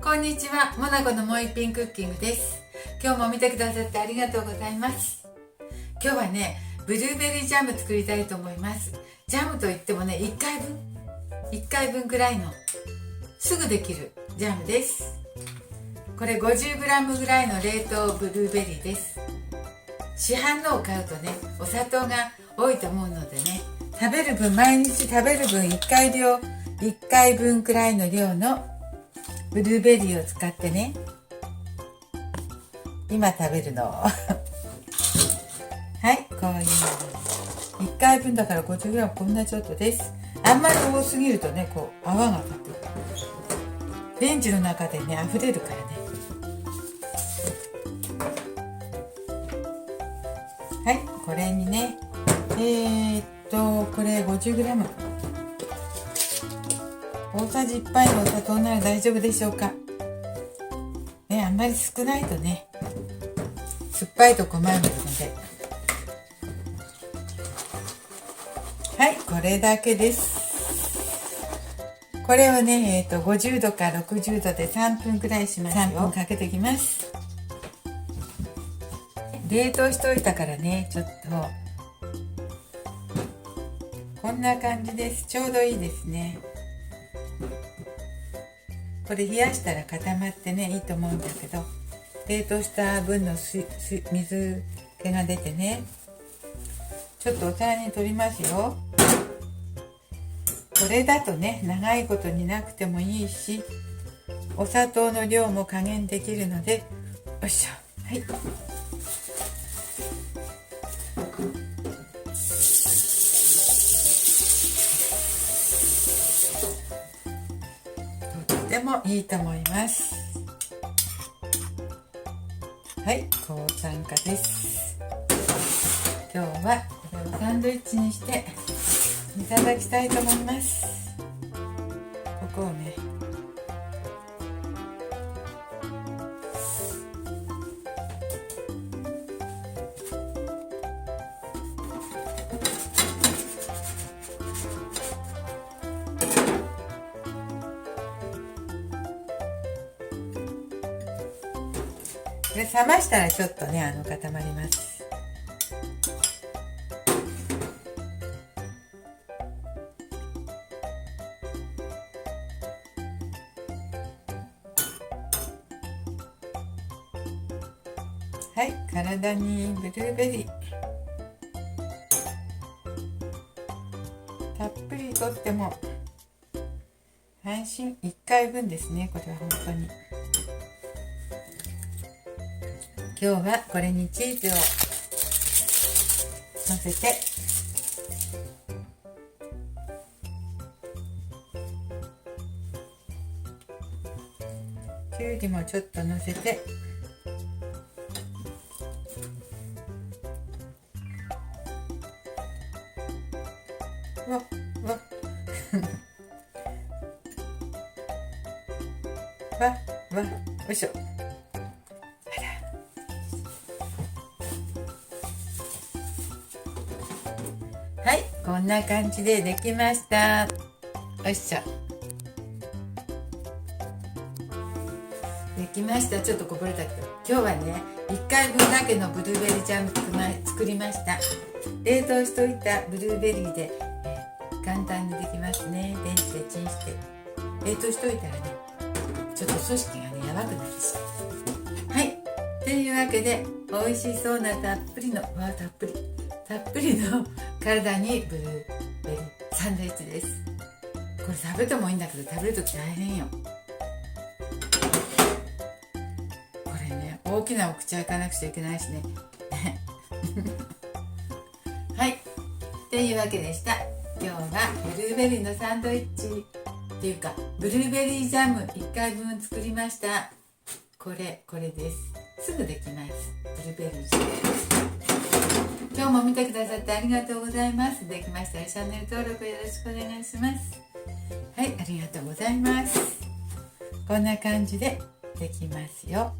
こんにちは、モナコのもう一品クッキングです。今日も見てくださってありがとうございます。今日はね、ブルーベリージャム作りたいと思います。ジャムといってもね、1回分くらいのすぐできるジャムです。これ 50g ぐらいの冷凍ブルーベリーです。市販のを買うとね、お砂糖が多いと思うのでね、毎日食べる分1回分くらいの量のブルーベリーを使ってね、今食べるのはい、こういう1回分だから 50g こんなちょっとです。あんまり多すぎるとね、こう泡が立ってレンジの中でね溢れるからね。はい、これにねこれ 50g 大さじ1杯のお砂糖なら大丈夫でしょうかね。あんまり少ないとね酸っぱいと困るので、はい、これだけです。これをね、50度か60度で3分くらいしますよ。3分かけていきます。冷凍しといたからね、ちょっとこんな感じです。ちょうどいいですね。これ冷やしたら固まってねいいと思うんだけど、冷凍した分の水気が出てね、ちょっとお皿に取りますよ。これだとね長いこと煮なくてもいいし、お砂糖の量も加減できるので、よいしょ、はい、とってもいいと思います。はい、高酸化です。今日はこれをサンドイッチにしていただきたいと思います。ここをね、これ冷ましたらちょっとね固まります。はい、体にブルーベリーたっぷりとっても安心。1回分ですね、これは本当に。今日はこれにチーズをのせて、きゅうりもちょっとのせて、わっわっわっわっ、よいしょ。はい、こんな感じでできました。よいしょ。できました。ちょっとこぼれたけど、今日はね1回分だけのブルーベリージャム作りました。冷凍しといたブルーベリーで、簡単にできますね。電子でチンして冷凍しといたらね、ちょっと組織がねやばくなるし。はい、というわけで美味しそうなたっぷりの体にブルーベリーサンドイッチです。これ食べてもいいんだけど、食べるとき大変よ。これね、大きなお口開かなくちゃいけないしねはい、というわけでした。今日はブルーベリーのサンドイッチっていうかブルーベリージャム1回分作りました。これです。すぐできます。ブルーベリージャム。今日も見てくださってありがとうございます。できましたらチャンネル登録よろしくお願いします。はい、ありがとうございます。こんな感じでできますよ。